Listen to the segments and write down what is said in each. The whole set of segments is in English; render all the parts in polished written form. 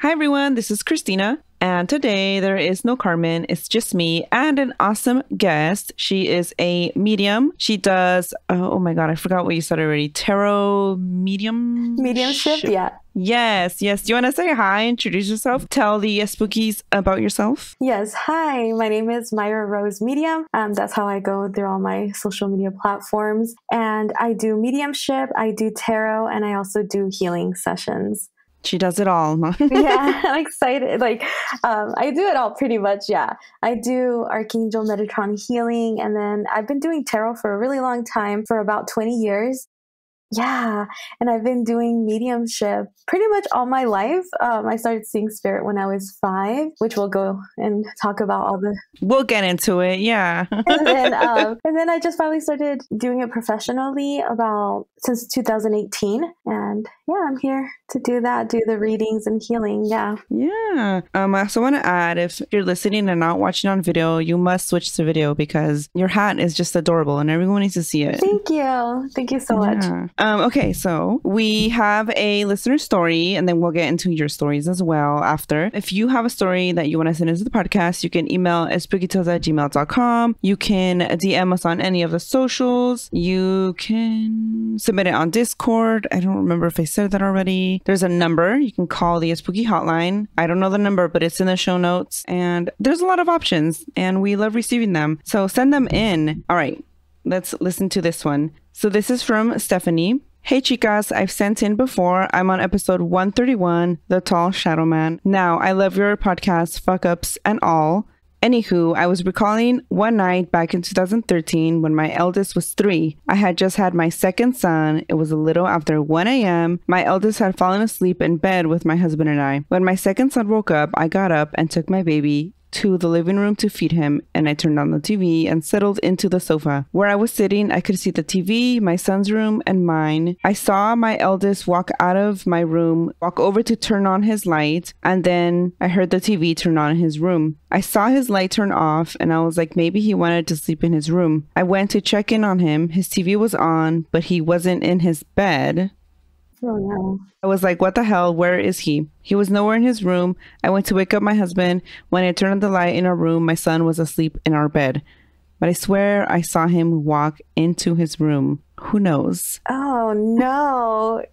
Hi everyone, this is Christina. And today there is no Carmen, it's just me and an awesome guest. She is a medium. She does, oh my God, I forgot what you said already. Tarot Mediumship, yeah. Yes. Do you want to say hi, introduce yourself, tell the Spookies about yourself? Yes, hi, my name is Mayra Rose Medium. That's how I go through all my social media platforms. And I do mediumship, I do tarot, and I also do healing sessions. She does it all. Yeah, I'm excited. I do it all pretty much. Yeah, I do Archangel Metatron healing, and then I've been doing tarot for a really long time, for about 20 years. Yeah, and I've been doing mediumship pretty much all my life. I started seeing spirit when I was 5, which we'll go and talk about all the. We'll get into it, yeah. and then I just finally started doing it professionally since 2018, and yeah, I'm here to do that, do the readings and healing. Yeah. Yeah. I also want to add, if you're listening and not watching on video, you must switch to video because your hat is just adorable and everyone needs to see it. Thank you so much. Okay, so we have a listener story and then we'll get into your stories as well after. If you have a story that you want to send into the podcast, you can email espookytales@gmail.com. You can DM us on any of the socials. You can submit it on Discord. I don't remember if I said that already. There's a number. You can call the Spooky hotline. I don't know the number, but it's in the show notes. And there's a lot of options and we love receiving them. So send them in. All right, let's listen to this one. So this is from Stephanie. Hey chicas, I've sent in before. I'm on episode 131, The Tall Shadow Man. Now, I love your podcast, fuck ups and all. Anywho, I was recalling one night back in 2013 when my eldest was 3. I had just had my second son. It was a little after 1 a.m. My eldest had fallen asleep in bed with my husband and I. When my second son woke up, I got up and took my baby to the living room to feed him, and I turned on the TV and settled into the sofa. Where I was sitting, I could see the TV, my son's room, and mine. I saw my eldest walk out of my room, walk over to turn on his light, and then I heard the TV turn on in his room. I saw his light turn off, and I was like, maybe he wanted to sleep in his room. I went to check in on him. His TV was on, but he wasn't in his bed. Oh no. I was like, what the hell? Where is he? He was nowhere in his room. I went to wake up my husband. When I turned on the light in our room, my son was asleep in our bed. But I swear I saw him walk into his room. Who knows? Oh no.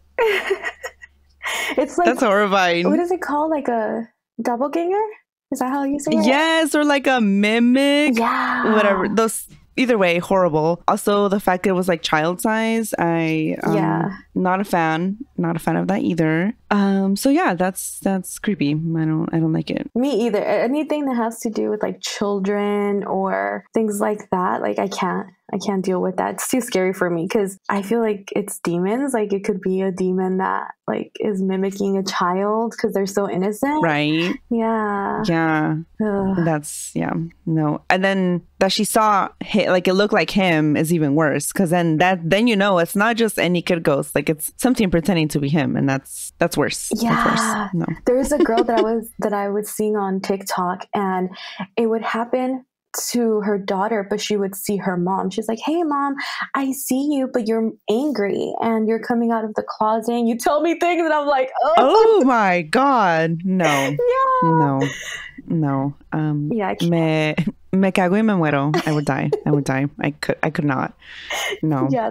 It's like, that's horrifying. What is it called? Like a doppelganger? Is that how you say it? Yes, or like a mimic. Yeah. Whatever. Those. Either way, horrible. Also, the fact that it was like child size, not a fan of that either. So yeah, that's creepy. I don't like it. Me either. Anything that has to do with like children or things like that, like I can't deal with that. It's too scary for me because I feel like it's demons. Like it could be a demon that like is mimicking a child because they're so innocent. Right. Yeah. Yeah. Ugh. That's, yeah. No. And then that she saw, like it looked like him is even worse because then you know it's not just any kid ghost. Like it's something pretending to be him, and that's worse. Yeah. That's worse. No. There's a girl that I was seeing on TikTok, and it would happen to her daughter, but she would see her mom. She's like, hey mom, I see you, but you're angry and you're coming out of the closet and you tell me things, and I'm like, oh my God, no. Yeah. No. Yeah, I can't. Me cago y me muero. I would die. I could not. No. Yeah,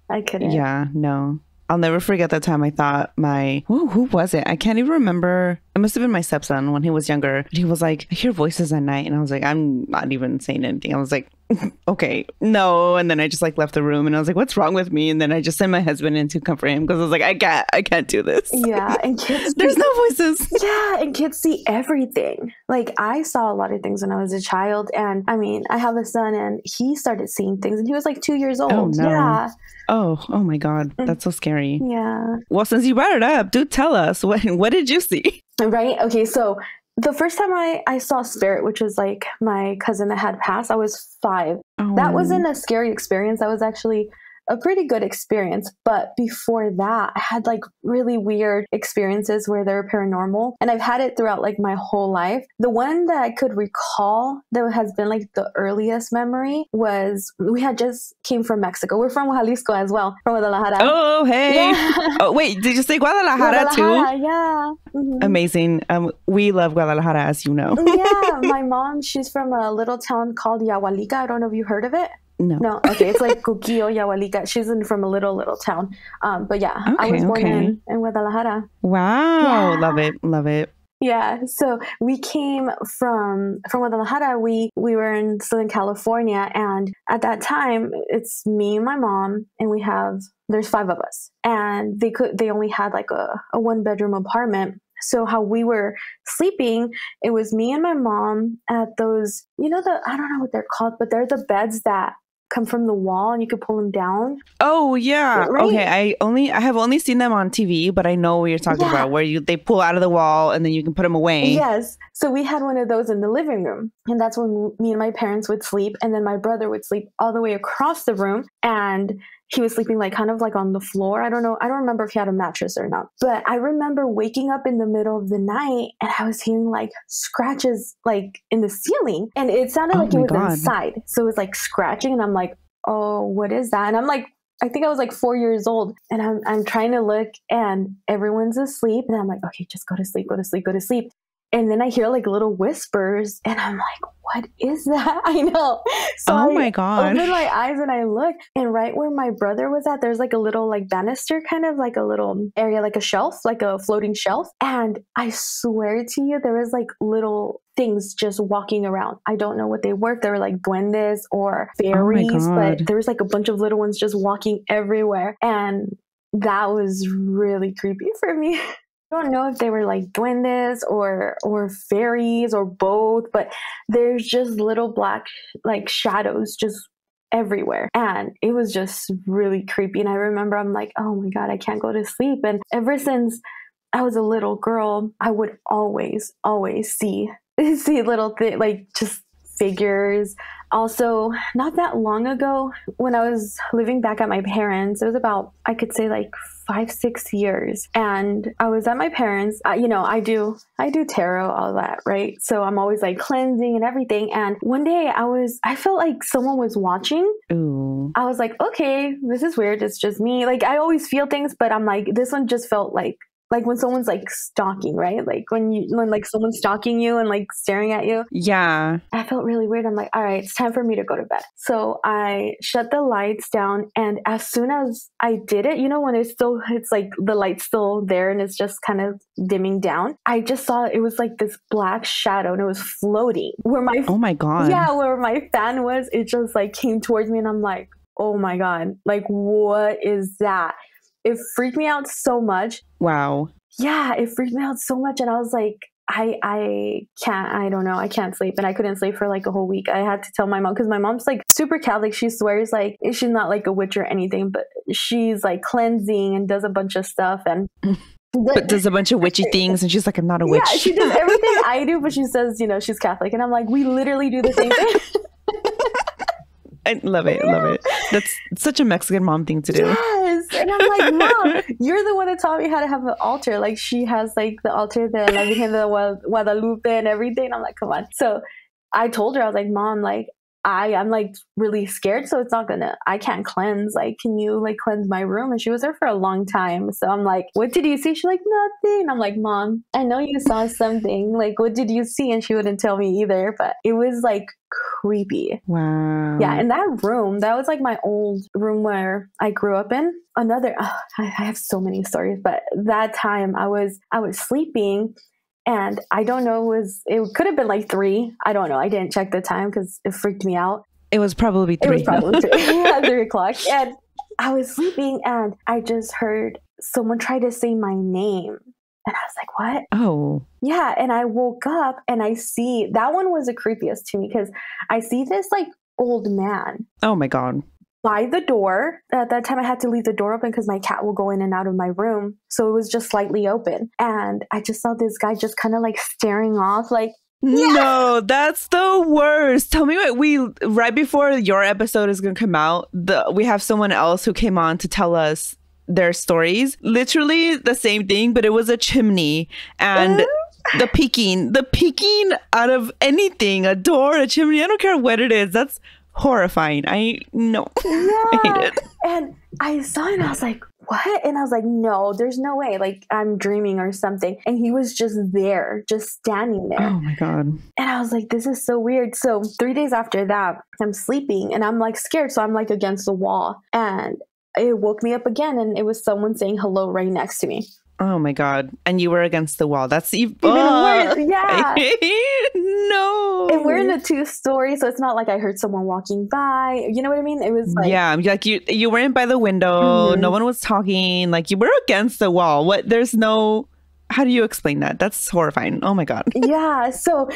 I couldn't. Yeah, no. I'll never forget that time I thought who was it? I can't even remember. It must have been my stepson when he was younger. He was like, I hear voices at night. And I was like, I'm not even saying anything. I was like, okay, no. And then I just like left the room and I was like, what's wrong with me? And then I just sent my husband in to comfort him because I was like, I can't do this. Yeah, and kids there's no voices. Yeah, and kids see everything. Like I saw a lot of things when I was a child, and I mean, I have a son and he started seeing things and he was like 2 years old. Oh no. Yeah. Oh my God, that's so scary. Yeah. Well, since you brought it up, do tell us what did you see? Right. Okay. So the first time I saw spirit, which was like my cousin that had passed, I was 5. Oh. That wasn't a scary experience. That was actually a pretty good experience. But before that, I had like really weird experiences where they're paranormal. And I've had it throughout like my whole life. The one that I could recall that has been like the earliest memory was we had just came from Mexico. We're from Jalisco as well, from Guadalajara. Oh, hey. Yeah. Oh, wait, did you say Guadalajara too? Yeah. Mm-hmm. Amazing. We love Guadalajara, as you know. Yeah, my mom, she's from a little town called Yahualica. I don't know if you heard of it. No. Okay, it's like Cuquillo, Yahualica. She's from a little town. But yeah, Okay, I was born in Guadalajara. Wow. Yeah. Love it. Yeah, so we came from Guadalajara. We were in Southern California, and at that time, it's me and my mom, and there's 5 of us, and they only had like a 1-bedroom apartment. So how we were sleeping, it was me and my mom at those, I don't know what they're called, but they're the beds that come from the wall and you could pull them down. Oh yeah. Right? Okay. I have only seen them on TV, but I know what you're talking about, where they pull out of the wall and then you can put them away. Yes. So we had one of those in the living room, and that's when me and my parents would sleep, and then my brother would sleep all the way across the room, and he was sleeping like kind of like on the floor. I don't know. I don't remember if he had a mattress or not, but I remember waking up in the middle of the night and I was hearing like scratches like in the ceiling, and it sounded like it was inside. So it was like scratching, and I'm like, oh, what is that? And I'm like, I think I was like 4 years old, and I'm trying to look and everyone's asleep, and I'm like, okay, just go to sleep. And then I hear like little whispers, and I'm like, what is that? I know. So my God. I open my eyes and I look, and right where my brother was at, there's like a little like banister, kind of like a little area, like a shelf, like a floating shelf. And I swear to you, there was like little things just walking around. I don't know what they were. If they were like duendes or fairies, but there was like a bunch of little ones just walking everywhere. And that was really creepy for me. I don't know if they were like duendes or fairies or both, but there's just little black like shadows just everywhere, and it was just really creepy. And I remember I'm like, oh my God, I can't go to sleep. And ever since I was a little girl, I would always see little like just figures. Also, not that long ago, when I was living back at my parents, it was about, I could say like 5-6 years, and I was at my parents. I do tarot, all that, right? So I'm always like cleansing and everything. And one day I felt like someone was watching. Ooh. I was like, okay, this is weird. It's just me. Like, I always feel things, but I'm like, this one just felt like when someone's like stalking, right? Like when like someone's stalking you and like staring at you. Yeah. I felt really weird. I'm like, all right, it's time for me to go to bed. So I shut the lights down, and as soon as I did it, when it's like the light's still there and it's just kind of dimming down, I just saw it was like this black shadow, and it was floating oh my God. Yeah, where my fan was, it just like came towards me, and I'm like, oh my God, like what is that? It freaked me out so much. Wow. Yeah, it freaked me out so much. And I was like, I can't sleep. And I couldn't sleep for like a whole week. I had to tell my mom, because my mom's like super Catholic. She swears like she's not like a witch or anything, but she's like cleansing and does a bunch of stuff and but does a bunch of witchy things, and she's like, I'm not a witch. Yeah, she does everything I do, but she says, she's Catholic. And I'm like, we literally do the same thing. I love it. That's such a Mexican mom thing to do. Yes. And I'm like, Mom, you're the one that taught me how to have an altar. Like, she has like the altar, the La Virgen de Guadalupe and everything. I'm like, come on. So I told her, I was like, Mom, like, I'm like really scared, so I can't cleanse. Like, can you like cleanse my room? And she was there for a long time. So I'm like, what did you see? She's like, nothing. I'm like, Mom, I know you saw something. Like, what did you see? And she wouldn't tell me either, but it was like creepy. Wow. Yeah. And that room, that was like my old room where I grew up in. I have so many stories, but that time I was sleeping. And I don't know, it could have been like 3. I don't know. I didn't check the time because it freaked me out. It was probably 3. It was probably 3. Yeah, 3 o'clock. And I was sleeping and I just heard someone try to say my name. And I was like, what? Oh. Yeah. And I woke up and I see, that one was the creepiest to me because I see this like old man. Oh my God. By the door. At that time I had to leave the door open because my cat will go in and out of my room. So it was just slightly open. And I just saw this guy just kind of like staring off, like No, that's the worst. Tell me what right before your episode is going to come out, we have someone else who came on to tell us their stories. Literally the same thing, but it was a chimney and the peeking out of anything, a door, a chimney, I don't care what it is. That's horrifying. I hate it. And I saw it and I was like, what? And I was like, no, there's no way. Like, I'm dreaming or something. And he was just there, just standing there. Oh my God. And I was like, this is so weird. So 3 days after that, I'm sleeping and I'm like scared. So I'm like against the wall and it woke me up again. And it was someone saying hello right next to me. Oh my God. And you were against the wall. That's even worse. Yeah. No. And we're in a 2-story, so it's not like I heard someone walking by. You know what I mean? It was like, yeah, like you weren't by the window. No one was talking. Like you were against the wall. How do you explain that? That's horrifying. Oh my God. Yeah. So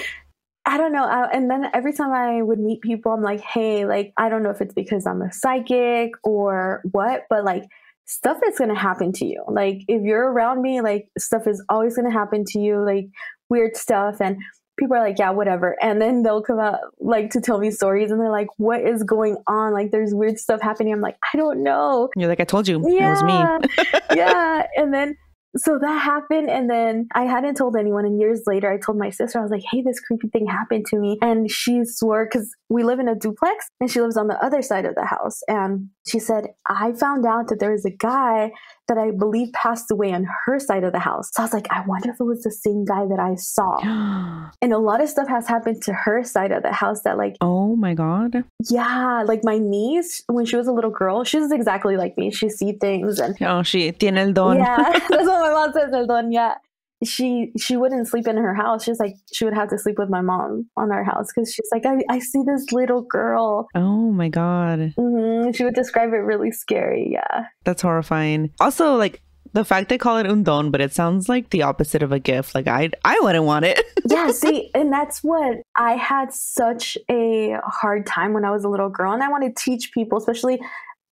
I don't know. And then every time I would meet people, I'm like, hey, like, I don't know if it's because I'm a psychic or what, but like, stuff is going to happen to you. Like, if you're around me, like, stuff is always going to happen to you, like, weird stuff. And people are like, yeah, whatever. And then they'll come out, like, to tell me stories. And they're like, what is going on? Like, there's weird stuff happening. I'm like, I don't know. You're like, I told you. It was me. Yeah. And then, so that happened. And then I hadn't told anyone. And years later, I told my sister, I was like, hey, this creepy thing happened to me. And she swore, because we live in a duplex and she lives on the other side of the house. And she said, I found out that there was a guy that I believe passed away on her side of the house. So I was like, I wonder if it was the same guy that I saw. And a lot of stuff has happened to her side of the house that, like, oh my God. Yeah, like my niece, when she was a little girl, she's exactly like me. She sees things and she tiene el don. Yeah, that's what my mom says, el don. Yeah. She wouldn't sleep in her house. She's like, she would have to sleep with my mom on our house because she's like, I see this little girl. Oh my God. Mm-hmm. She would describe it really scary. Yeah. That's horrifying. Also, like, the fact they call it un don, but it sounds like the opposite of a gift. Like, I wouldn't want it. Yeah, see, and that's what I had such a hard time when I was a little girl. And I want to teach people, especially,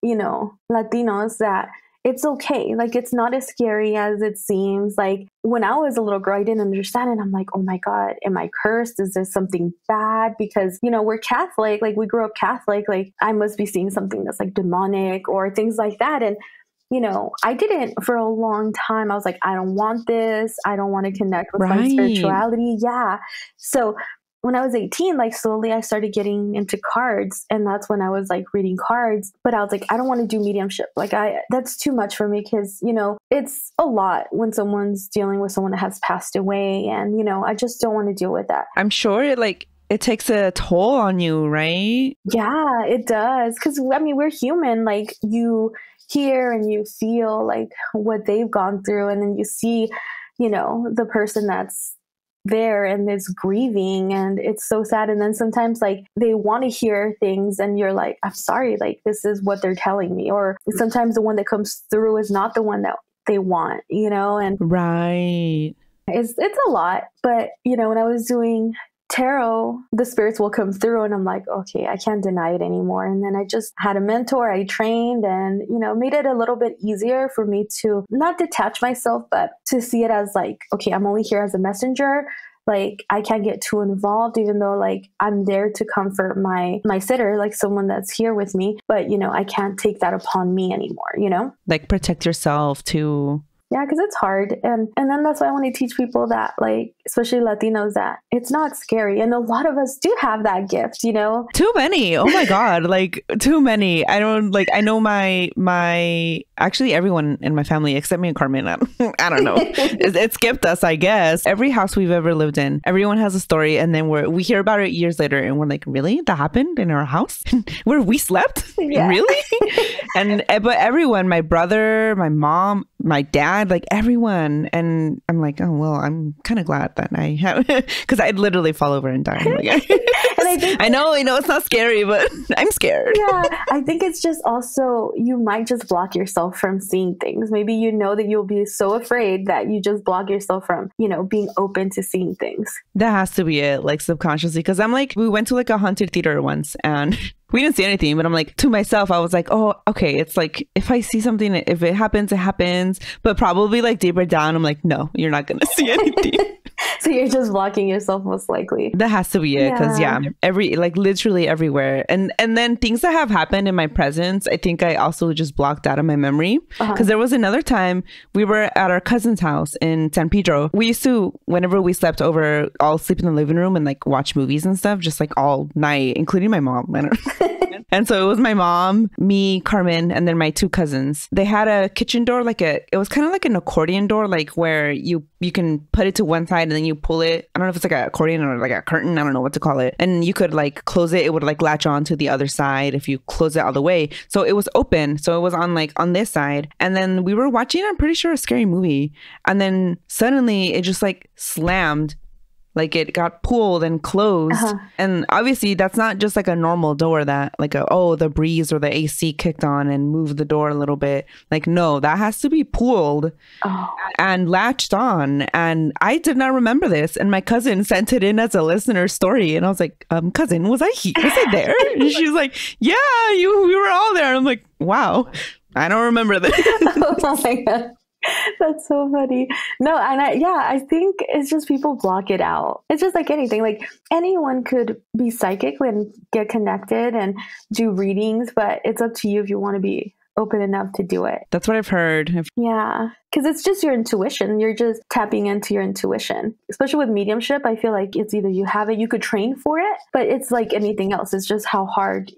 you know, Latinos, that it's okay. Like, it's not as scary as it seems. Like, when I was a little girl, I didn't understand it. I'm like, oh my God, am I cursed? Is there something bad? Because, you know, we're Catholic. Like, we grew up Catholic. Like, I must be seeing something that's like demonic or things like that. And, you know, I didn't for a long time. I was like, I don't want this. I don't want to connect with my spirituality. Yeah. So when I was 18, like, slowly I started getting into cards, and that's when I was like reading cards. But I was like, I don't want to do mediumship. Like, that's too much for me because, you know, it's a lot when someone's dealing with someone that has passed away, and, you know, I just don't want to deal with that. I'm sure it takes a toll on you, right? Yeah, it does. Because, I mean, we're human. Like, you hear and you feel like what they've gone through, and then you see, you know, the person that's there and is grieving, and it's so sad. And then sometimes, like, they want to hear things and you're like, I'm sorry, like, this is what they're telling me. Or sometimes the one that comes through is not the one that they want, you know? And right, it's a lot. But, you know, when I was doing tarot, the spirits will come through and I'm like, okay, I can't deny it anymore. And then I just had a mentor, I trained, and, you know, made it a little bit easier for me to not detach myself, but to see it as like, okay, I'm only here as a messenger. Like, I can't get too involved, even though, like, I'm there to comfort my sitter, like someone that's here with me. But, you know, I can't take that upon me anymore, you know? Like, protect yourself too. Yeah, because it's hard. And then that's why I want to teach people that, like, especially Latinos, that it's not scary. And a lot of us do have that gift, you know? Too many. Oh my God. Like, too many. I don't, like, I know my actually everyone in my family except me and Carmen. I don't know. It skipped us, I guess. Every house we've ever lived in, everyone has a story. And then we hear about it years later and we're like, really? That happened in our house? Where we slept? Yeah. Really? But everyone, my brother, my mom, my dad, like everyone. And I'm like, oh, well, I'm kind of glad that I have, because I'd literally fall over and die. Like, and I know it's not scary, but I'm scared. Yeah, I think it's just also, you might just block yourself from seeing things. Maybe you know that you'll be so afraid that you just block yourself from, you know, being open to seeing things. That has to be it, like, subconsciously. Because I'm like, we went to like a haunted theater once and we didn't see anything, but I'm like, to myself, I was like, oh, okay. It's like, if I see something, if it happens, it happens. But probably like deeper down, I'm like, no, you're not going to see anything. So you're just blocking yourself most likely. That has to be it, because every like literally everywhere, and then things that have happened in my presence, I think I also just blocked out of my memory. Because there was another time we were at our cousin's house in San Pedro. We used to, whenever we slept over, all sleep in the living room and like watch movies and stuff, just like all night, including my mom. And so it was my mom, me, Carmen, and then my two cousins. They had a kitchen door, it was kind of like an accordion door, like where you can put it to one side and then you pull it. I don't know if it's like an accordion or like a curtain. I don't know what to call it. And you could like close it. It would like latch on to the other side if you close it all the way. So it was open. So it was on like on this side. And then we were watching, I'm pretty sure, a scary movie. And then suddenly it just like slammed. Like it got pulled and closed. And obviously that's not just like a normal door that like the breeze or the AC kicked on and moved the door a little bit. Like, no, that has to be pulled and latched on. And I did not remember this. And my cousin sent it in as a listener story. And I was like, cousin, was I there? And she was like, yeah, we were all there. And I'm like, wow, I don't remember this. Oh my God. That's so funny. No, and I think it's just people block it out. It's just like anything. Like anyone could be psychic and get connected and do readings, but it's up to you if you want to be open enough to do it. That's what I've heard. Yeah, because it's just your intuition. You're just tapping into your intuition. Especially with mediumship, I feel like it's either you have it, you could train for it, but it's like anything else. It's just how hard,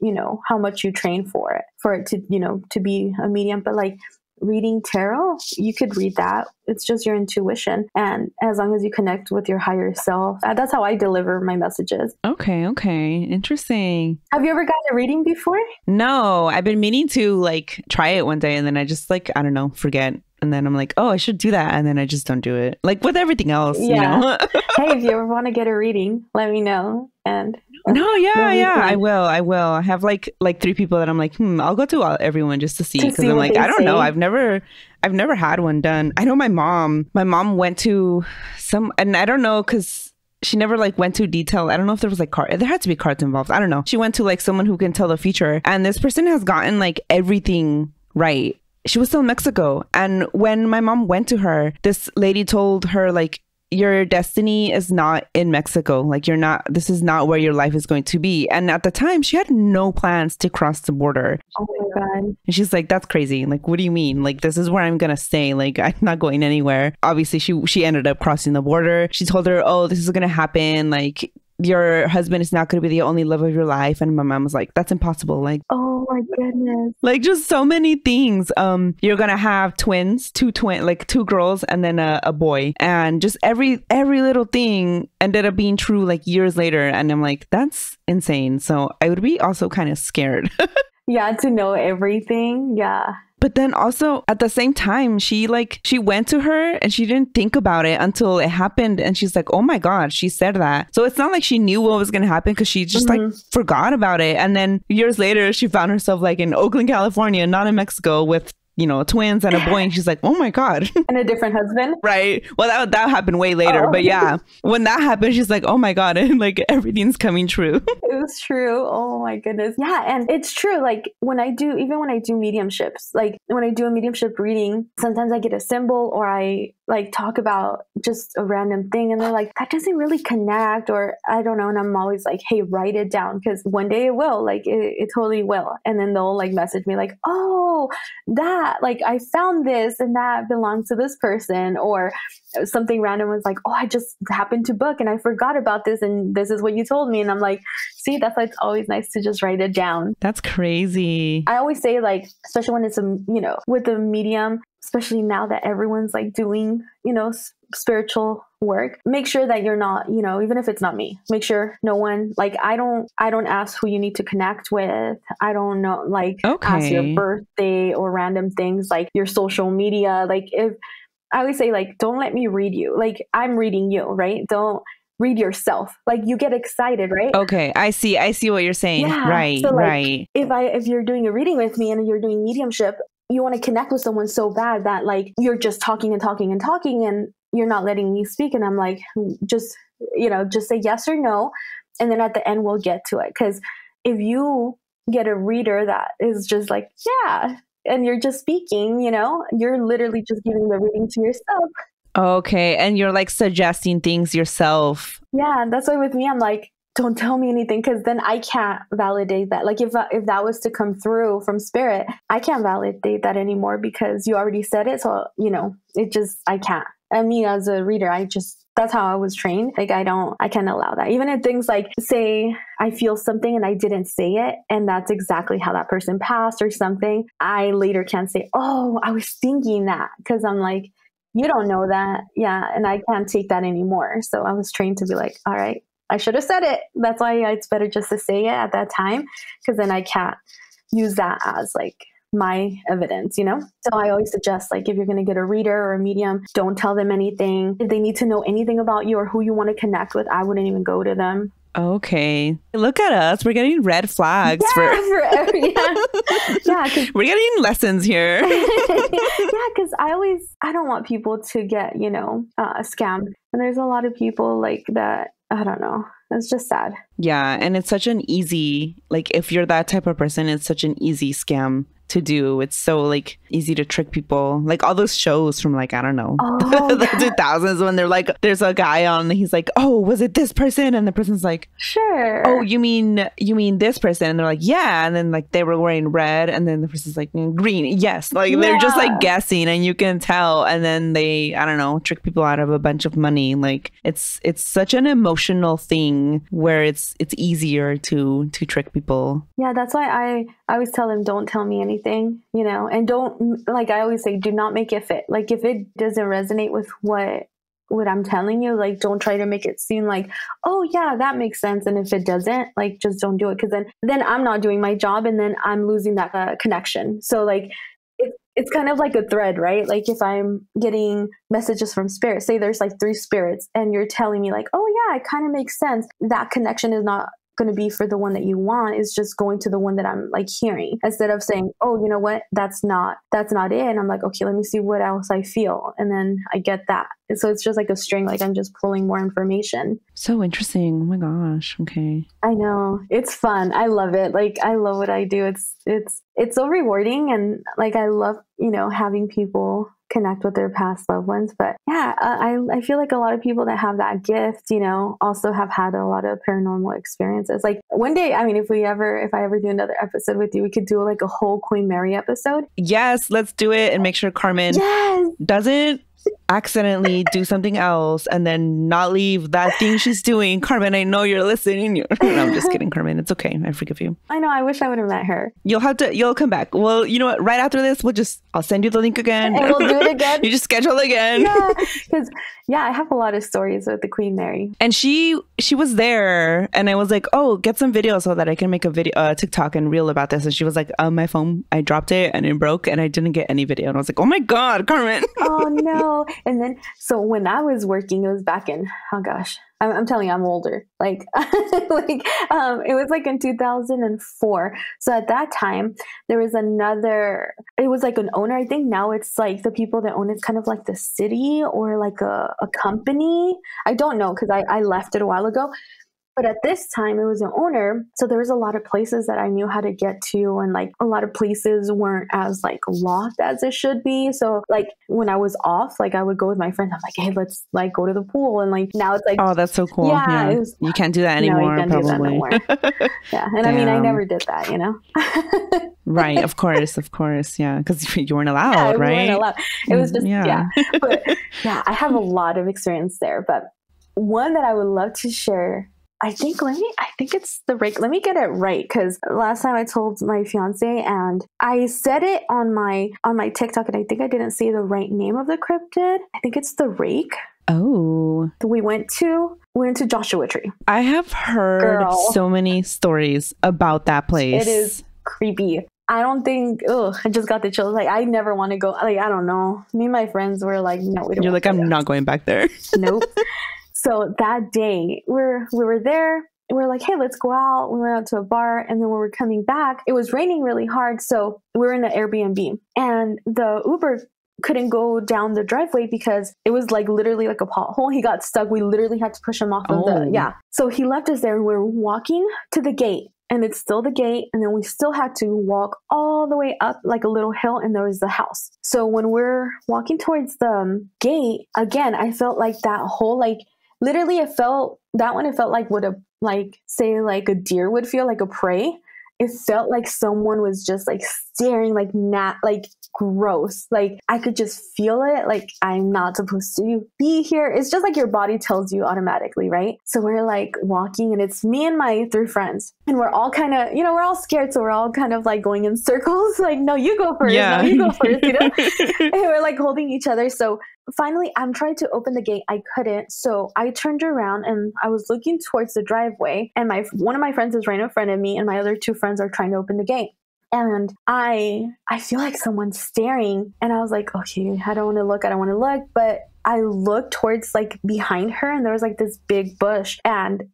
how much you train for it to be a medium. But like reading tarot, you could read that. It's just your intuition. And as long as you connect with your higher self, that's how I deliver my messages. Okay. Interesting. Have you ever gotten a reading before? No, I've been meaning to like try it one day and then I just like, I don't know, forget. And then I'm like, oh, I should do that. And then I just don't do it. Like with everything else, you know? Hey, if you ever want to get a reading, let me know. And I will. I have like 3 people that I'm like, I'll go to everyone just to see. Because I'm like, I don't know. I've never had one done. I know my mom went to some, and I don't know, because she never like went too detailed. I don't know if there was like there had to be cards involved. I don't know. She went to like someone who can tell the future. And this person has gotten like everything right. She was still in Mexico. And when my mom went to her, this lady told her like, your destiny is not in Mexico. Like this is not where your life is going to be. And at the time she had no plans to cross the border. Oh my God. And she's like, that's crazy. Like, what do you mean? Like, this is where I'm going to stay. Like, I'm not going anywhere. Obviously she ended up crossing the border. She told her, oh, this is going to happen. Like, your husband is not going to be the only love of your life. And my mom was like, that's impossible. Like, oh my goodness. Like just so many things. You're going to have twins, two girls and then a boy. And just every little thing ended up being true like years later. And I'm like, that's insane. So I would be also kind of scared. Yeah, to know everything. Yeah. But then also at the same time, she went to her and she didn't think about it until it happened. And she's like, oh my God, she said that. So it's not like she knew what was going to happen because she just like forgot about it. And then years later, she found herself like in Oakland, California, not in Mexico, with twins and a boy. And she's like, oh my God. And a different husband. Right. Well, that happened way later. But yeah, when that happened, she's like, oh my God. And like everything's coming true. It was true. Oh my goodness. Yeah. And it's true. Like when I do mediumships, like when I do a mediumship reading, sometimes I get a symbol or I like talk about just a random thing and they're like, that doesn't really connect, or I don't know. And I'm always like, hey, write it down, because one day it will, like it totally will. And then they'll like message me like, oh, that, like I found this and that belongs to this person, or something random was like, oh, I just happened to book and I forgot about this and this is what you told me. And I'm like, see, that's why it's always nice to just write it down. That's crazy. I always say, like, especially when it's with a medium, especially now that everyone's like doing, spiritual work, make sure that you're not, even if it's not me, make sure no one, like, I don't ask who you need to connect with. I don't know, like, ask your birthday or random things like your social media. Like, if I always say, like, don't let me read you. Like, I'm reading you, right? Don't read yourself. Like, you get excited, right? Okay. I see what you're saying. Yeah. Right. So, like, right. If you're doing a reading with me and you're doing mediumship, you want to connect with someone so bad that like you're just talking and talking and talking and you're not letting me speak. And I'm like, just say yes or no. And then at the end, we'll get to it. Because if you get a reader that is just like, yeah, and you're just speaking, you're literally just giving the reading to yourself. Okay. And you're like suggesting things yourself. Yeah, that's why with me, I'm like, don't tell me anything, because then I can't validate that. Like if that was to come through from spirit, I can't validate that anymore because you already said it. So, I can't. I mean, as a reader, that's how I was trained. Like I can't allow that. Even in things like, say I feel something and I didn't say it, and that's exactly how that person passed or something, I later can't say, oh, I was thinking that, because I'm like, you don't know that. Yeah. And I can't take that anymore. So I was trained to be like, all right, I should have said it. That's why it's better just to say it at that time, because then I can't use that as like my evidence, So I always suggest, like, if you're going to get a reader or a medium, don't tell them anything. If they need to know anything about you or who you want to connect with, I wouldn't even go to them. Okay. Look at us. We're getting red flags yeah. We're getting lessons here. Yeah, because I don't want people to get, scammed. And there's a lot of people like that. I don't know. It's just sad. Yeah. And it's such an easy, like, if you're that type of person, it's such an easy scam to do. It's so like easy to trick people. Like all those shows from like, I don't know, the 2000s, when they're like, there's a guy on, he's like, oh, was it this person? And the person's like, sure. Oh, you mean this person? And they're like, yeah. And then like they were wearing red, and then the person's like, green. Yes. Like they're just like guessing, and you can tell. And then they, I don't know, trick people out of a bunch of money. Like it's such an emotional thing where it's easier to trick people. Yeah, that's why I always tell them, don't tell me anything, and don't, like I always say, do not make it fit. Like if it doesn't resonate with what I'm telling you, like don't try to make it seem like, oh yeah, that makes sense. And if it doesn't, like just don't do it, because then I'm not doing my job, and then I'm losing that connection. So like it's kind of like a thread, right? Like if I'm getting messages from spirit, say there's like 3 spirits, and you're telling me like, oh yeah, it kind of makes sense. That connection is not going to be for the one that you want. Is just going to the one that I'm like hearing, instead of saying, oh, you know what, that's not it. And I'm like, okay, let me see what else I feel, and then I get that. And so it's just like a string, like I'm just pulling more information. So interesting. Oh my gosh. Okay. I know, it's fun. I love it. Like I love what I do. It's so rewarding, and like I love having people connect with their past loved ones. But yeah, I feel like a lot of people that have that gift, also have had a lot of paranormal experiences. Like one day, I mean, if I ever do another episode with you, we could do like a whole Queen Mary episode. Yes, let's do it, and make sure Carmen doesn't accidentally do something else and then not leave that thing she's doing. Carmen, I know you're listening. No, I'm just kidding, Carmen. It's okay. I forgive you. I know. I wish I would have met her. You'll come back. Well, you know what? Right after this, I'll send you the link again. And we'll do it again. You just schedule again. Yeah. Because I have a lot of stories with the Queen Mary. And she was there, and I was like, oh, get some video so that I can make a video, TikTok and reel about this. And she was like, my phone, I dropped it and it broke and I didn't get any video. And I was like, oh my God, Carmen. Oh no. And then, so when I was working, it was back in, oh gosh, I'm telling you, I'm older. Like, it was like in 2004. So at that time, there was it was like an owner. I think now it's like the people that own it's kind of like the city or like a company. I don't know, because I left it a while ago. But at this time, it was an owner. So there was a lot of places that I knew how to get to. And like a lot of places weren't as like locked as it should be. So like when I was off, like I would go with my friends. I'm like, hey, let's like go to the pool. And like now it's like, oh, that's so cool. Yeah. You can't do that anymore. No, you can't do that no more. Yeah. And I mean, I never did that, Right. Of course. Yeah. Because you weren't allowed, right? We weren't allowed. It was just, But yeah, I have a lot of experience there. But one that I would love to share, I think it's the rake. Let me get it right, because last time I told my fiance and I said it on my TikTok, and I think I didn't say the right name of the cryptid. I think it's the rake. Oh. We went to Joshua Tree. I have heard so many stories about that place. It is creepy. I don't think, I just got the chills. Like, I never want to go. Like, I don't know. Me and my friends were like, no, we don't. You're like, I'm not going back there. Nope. So that day we were there, and we're like, hey, let's go out. We went out to a bar, and then when we were coming back, it was raining really hard. So we were in an Airbnb, and the Uber couldn't go down the driveway because it was like literally like a pothole. He got stuck. We literally had to push him off of So he left us there, and we were walking to the gate. and it's still the gate. And then we still had to walk all the way up like a little hill, and there was the house. So when we're walking towards the gate, again, I felt like that whole, like, literally it felt like what a, like, say like a deer would feel, like a prey. It felt like someone was just like staring, like like gross. Like I could just feel it. Like I'm not supposed to be here. It's just like your body tells you automatically, right? So we're like walking, and it's me and my 3 friends, and we're all kind of, we're all scared. So we're all kind of like going in circles. Like, no, you go first. Yeah. No, you go first. And we're like holding each other. So finally, I'm trying to open the gate. I couldn't. So I turned around and I was looking towards the driveway, and one of my friends is right in front of me, and my other 2 friends are trying to open the gate. And I feel like someone's staring, and I was like, okay, I don't want to look. But I looked towards like behind her, and there was like this big bush, and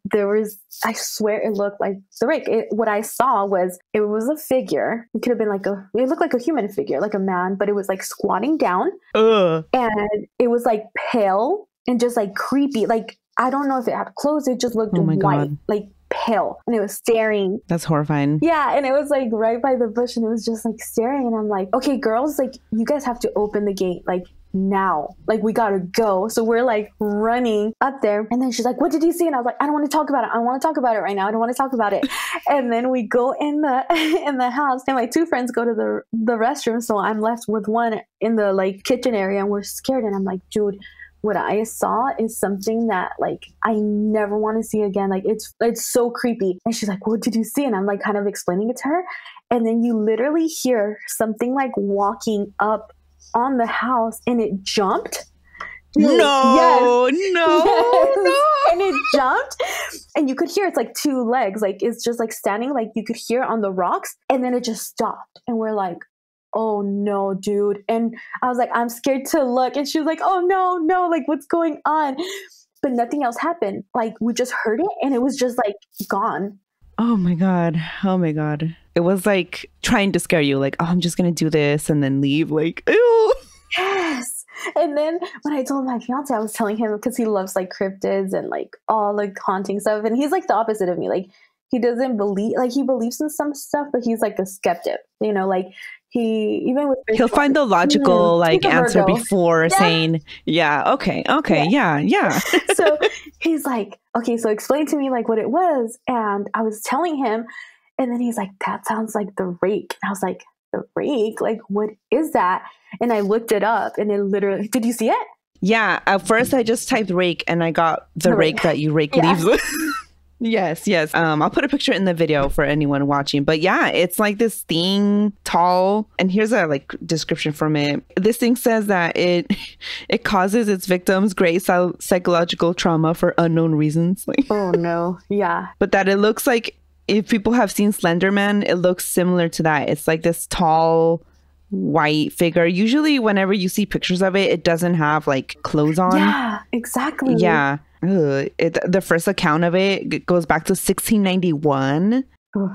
I swear it looked like the rake. What I saw was, it was a figure. It could have been it looked like a human figure, like a man, but it was like squatting down. And it was like pale and just like creepy. Like, I don't know if it had clothes. It just looked white, God. Like pale, and it was staring. That's horrifying. Yeah, and it was like right by the bush, and it was just like staring. And I'm like, okay, girls, like you guys have to open the gate like now. Like we gotta go. So we're like running up there, and then she's like, what did you see? And I was like, I don't want to talk about it. I don't want to talk about it right now. I don't want to talk about it. And then we go in the house, and my 2 friends go to the restroom. So I'm left with one in the like kitchen area, and we're scared. And I'm like, dude, what I saw is something that like I never want to see again. Like it's so creepy. And she's like, what did you see? And I'm like kind of explaining it to her. And then you literally hear something like walking up on the house, and it jumped. No, yes. No, yes. No. And it jumped, and you could hear it's like 2 legs. Like it's just like standing, like you could hear on the rocks, and then it just stopped. And we're like, oh no, dude. And I was like, I'm scared to look. And she was like, oh no, like what's going on? But nothing else happened. Like we just heard it, and it was just like gone. Oh my God. It was like trying to scare you. Like, oh, I'm just going to do this and then leave. Like, ew. Yes. And then when I told my fiance, I was telling him, because he loves like cryptids and like all like haunting stuff. And he's like the opposite of me. Like he doesn't believe, like he believes in some stuff, but he's like a skeptic, like he'll find the logical like answer before saying, yeah, okay, yeah. So he's like, okay, so explain to me like what it was. And I was telling him, and then he's like, that sounds like the rake. And I was like, the rake? Like, what is that? And I looked it up, and it literally, did you see it? Yeah, at first I just typed rake, and I got the rake that you rake leaves with. Yes. I'll put a picture in the video for anyone watching. But yeah, it's like this thing, tall. And here's a like description from it. This thing says that it causes its victims great psychological trauma for unknown reasons. Like, oh no, yeah. But that it looks like, if people have seen Slender Man, it looks similar to that. It's like this tall white figure. Usually whenever you see pictures of it, it doesn't have like clothes on. Yeah, exactly. Yeah. The first account of it goes back to 1691. Ugh.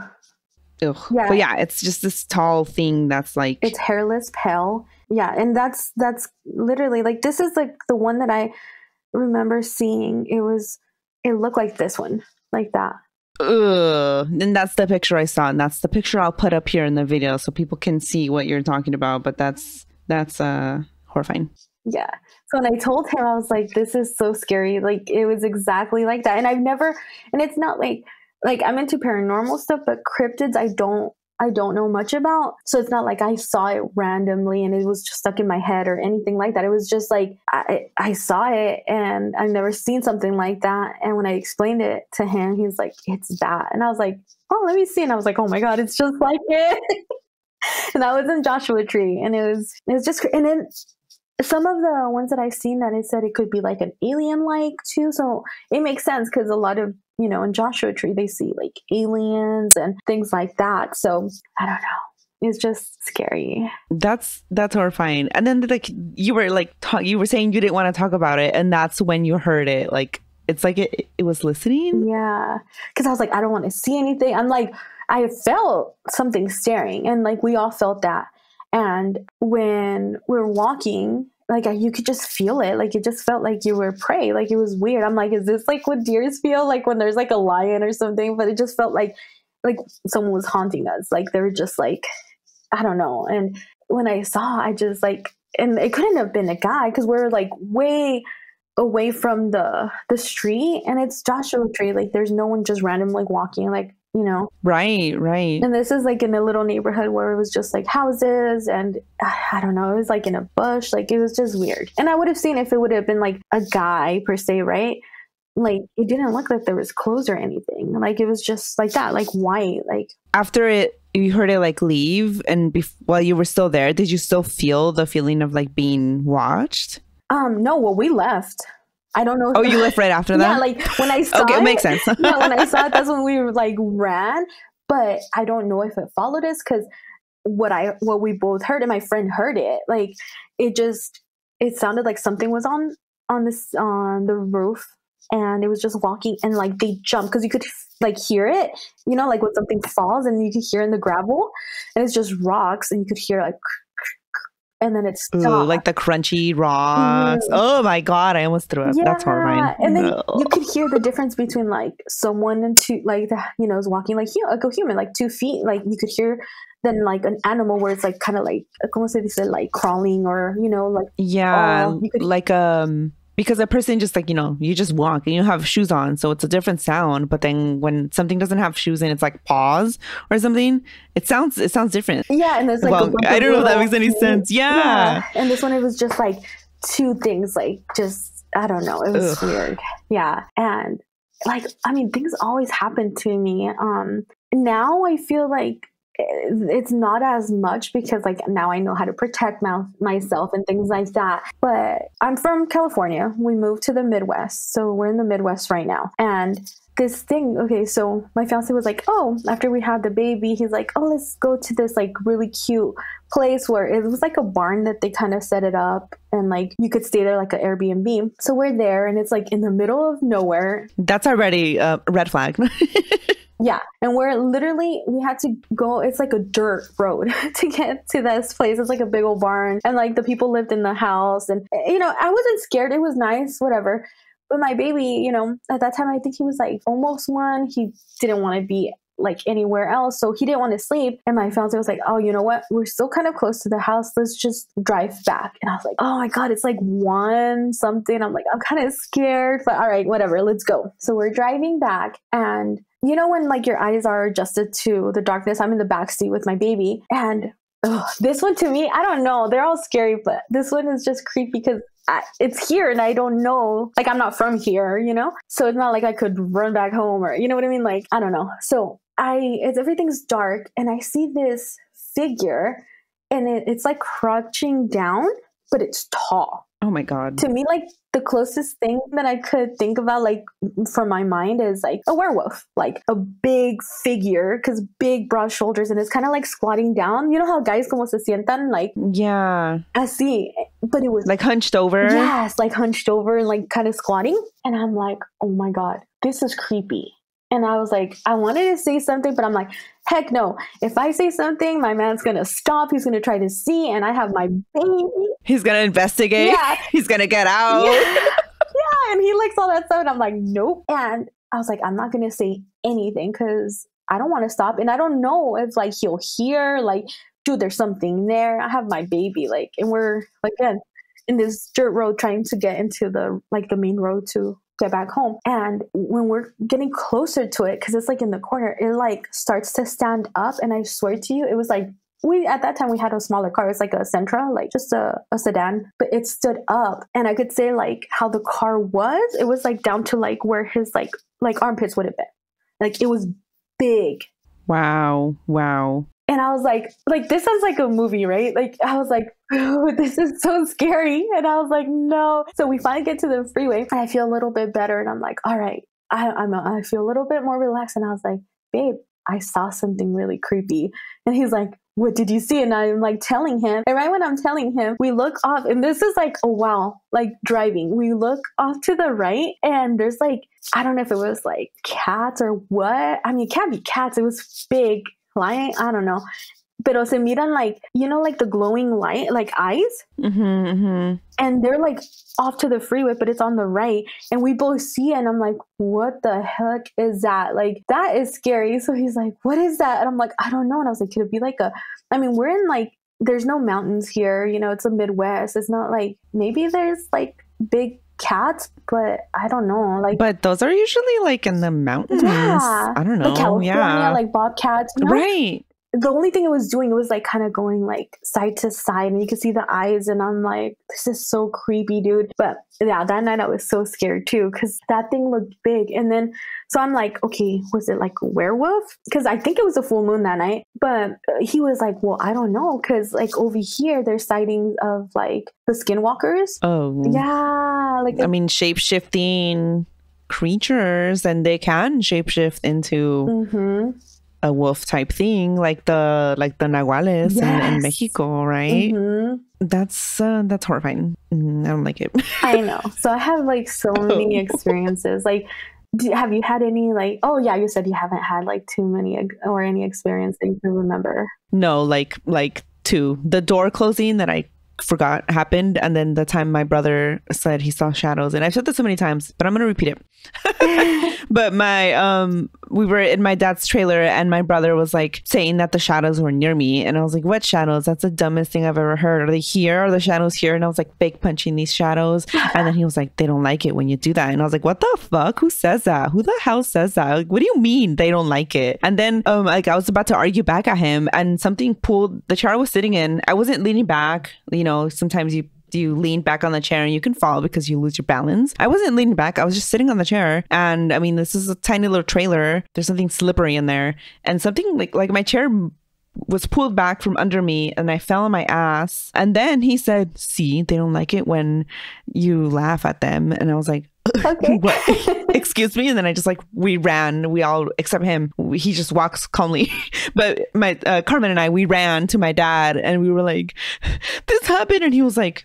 Yeah. But yeah, it's just this tall thing that's like, it's hairless, pale. Yeah, and that's literally like, this is like the one that I remember seeing. It looked like this one, like that. And that's the picture I saw, and that's the picture I'll put up here in the video so people can see what you're talking about. But that's horrifying. Yeah. So when I told him, I was like, this is so scary. Like it was exactly like that. And and it's not like I'm into paranormal stuff, but cryptids I don't know much about. So it's not like I saw it randomly and it was just stuck in my head or anything like that. It was just like I saw it, and I've never seen something like that. And when I explained it to him, he was like, it's that. And I was like, oh, let me see. And I was like, oh my God, it's just like it. And that was in Joshua Tree. And it was just, and then some of the ones that I've seen that it said it could be like an alien-like too. So it makes sense, because a lot of, in Joshua Tree, they see like aliens and things like that. So I don't know. It's just scary. That's horrifying. And then like you were saying you didn't want to talk about it, and that's when you heard it. Like it's like it was listening. Yeah, because I was like, I don't want to see anything. I'm like, I felt something staring, and like we all felt that. And when we're walking, like you could just feel it. Like it just felt like you were prey. Like it was weird. I'm like, is this like what deers feel like when there's like a lion or something? But it just felt like like someone was haunting us. Like they were just like, I don't know. And when I saw, I just like, and it couldn't have been a guy because we're like way away from the street, and it's Joshua Tree. Like there's no one just randomly walking, like, you know. Right. And this is like in a little neighborhood where it was just like houses, and I don't know, it was like in a bush. Like it was just weird. And I would have seen if it would have been like a guy per se, right? Like it didn't look like there was clothes or anything. Like it was just like that, like white. Like after you heard it like leave, and while you were still there, did you still feel the feeling of like being watched? No, well, we left. I don't know. Oh, you left right after that? Yeah, like when I saw it makes sense. Yeah, when I saw it, that's when we like ran. But I don't know if it followed us, because what we both heard, and my friend heard it, like it sounded like something was on the roof, and it was just walking, and like they jumped because you could like hear it, you know, like when something falls and you could hear in the gravel, and it's just rocks, and you could hear like, and then it stopped. Ooh, like the crunchy rocks. Oh my God, I almost threw up. Yeah. That's horrifying. And then you could hear the difference between like someone and two, like, you know, is walking like a human, like 2 feet. Like you could hear then like an animal where it's like kind of like, como se dice, like crawling, or, you know, like. Yeah, like because a person just like, you know, you just walk and you have shoes on, so it's a different sound. But then when something doesn't have shoes and it's like paws or something, it sounds different. Yeah, and there's like I don't know if that makes any sense. Yeah. And this one, it was just like 2 things, like just, I don't know, it was weird. Yeah. And like, I mean, things always happen to me. Now I feel like it's not as much, because like now I know how to protect myself and things like that. But I'm from California. We moved to the Midwest. So we're in the Midwest right now. And this thing, okay, so my fiance was like, oh, after we had the baby, he's like, oh, let's go to this like really cute place where it was like a barn that they kind of set it up, and like you could stay there like an Airbnb. So we're there, and it's like in the middle of nowhere. That's already a red flag. Yeah. And we had to go, it's like a dirt road to get to this place. It's like a big old barn, and like the people lived in the house, and, you know, I wasn't scared. It was nice, whatever. But my baby, you know, at that time, I think he was like almost 1. He didn't want to be like anywhere else, so he didn't want to sleep. And my fiance was like, oh, you know what? We're still kind of close to the house. Let's just drive back. And I was like, oh my God, it's like 1 something. I'm like, I'm kind of scared, but all right, whatever, let's go. So we're driving back, and you know, when like your eyes are adjusted to the darkness, I'm in the backseat with my baby. And this one, to me, I don't know. They're all scary, but this one is just creepy because it's here and I don't know. Like, I'm not from here, you know? So it's not like I could run back home, or, you know what I mean? Like, I don't know. So everything's dark, and I see this figure, and it's like crouching down, but it's tall. Oh my God. To me, like the closest thing that I could think about, like from my mind, is like a werewolf, like a big figure, because big broad shoulders, and it's kind of like squatting down. You know how guys como se sientan, like, yeah, así, but it was like hunched over. Yes, like hunched over and like kind of squatting. And I'm like, oh my God, this is creepy. And I was like, I wanted to say something, but I'm like, heck no. If I say something, my man's going to stop. He's going to try to see. And I have my baby. He's going to investigate. Yeah. He's going to get out. Yeah. Yeah. And he likes all that stuff. And I'm like, nope. And I was like, I'm not going to say anything because I don't want to stop. And I don't know if like he'll hear, like, dude, there's something there. I have my baby. Like, and we're like, again, in this dirt road trying to get into the main road to get back home. And when we're getting closer to it, because it's like in the corner, it like starts to stand up. And I swear to you, it was like, at that time we had a smaller car. It's like a Sentra, like just a sedan, but it stood up. And I could say like how the car was, it was like down to like where his like armpits would have been. Like it was big. Wow. And I was like, this sounds like a movie, right? Like, I was like, oh, this is so scary. And I was like, no. So we finally get to the freeway, and I feel a little bit better. And I'm like, all right, I feel a little bit more relaxed. And I was like, babe, I saw something really creepy. And he's like, what did you see? And I'm like telling him. And right when I'm telling him, we look off, and this is like, oh, wow, like driving. We look off to the right, and there's like, I don't know if it was like cats or what. I mean, it can't be cats. It was big. Flying, I don't know. pero se miran like, you know, like the glowing light, like eyes. And they're like off to the freeway, but it's on the right. And we both see it. And I'm like, what the heck is that? Like, that is scary. So he's like, what is that? And I'm like, I don't know. And I was like, could it be like I mean, we're in like, there's no mountains here. You know, it's a Midwest. It's not like, maybe there's like big cats, but I don't know. Like, but those are usually like in the mountains. Yeah. I don't know. Like California, like bobcats. You know? Right. The only thing it was doing, it was like kind of going like side to side, and you could see the eyes, and I'm like, this is so creepy, dude. But yeah, that night I was so scared too, because that thing looked big. And then so I'm like, okay, was it like a werewolf? Because I think it was a full moon that night. But he was like, well, I don't know, because like over here there's sightings of like the skinwalkers. Oh yeah, like I mean, shape-shifting creatures, and they can shapeshift into a wolf type thing, like the nahuales in Mexico, right? That's horrifying. I don't like it. I know. So I have like so many experiences. Like, have you had any like? Oh yeah, you said you haven't had like too many or any experience that you can remember. No, like two. The door closing that I forgot happened, and then the time my brother said he saw shadows, and I've said this so many times, but I'm gonna repeat it. But we were in my dad's trailer, and my brother was like saying that the shadows were near me, and I was like, what shadows? That's the dumbest thing I've ever heard. Are they here? Are the shadows here? And I was like fake punching these shadows, and then he was like, they don't like it when you do that. And I was like, what the fuck? Who says that? Who the hell says that? Like, what do you mean they don't like it? And then like I was about to argue back at him, and something pulled the chair I was sitting in. I wasn't leaning back, you know, sometimes you lean back on the chair and you can fall because you lose your balance. I wasn't leaning back. I was just sitting on the chair. And I mean, this is a tiny little trailer. There's something slippery in there. And something like my chair was pulled back from under me, and I fell on my ass. And then he said, see, they don't like it when you laugh at them. And I was like, okay. What? Excuse me. And then I just like, we ran, we all, except him, he just walks calmly. But my Carmen and I, we ran to my dad, and we were like, this happened. And he was like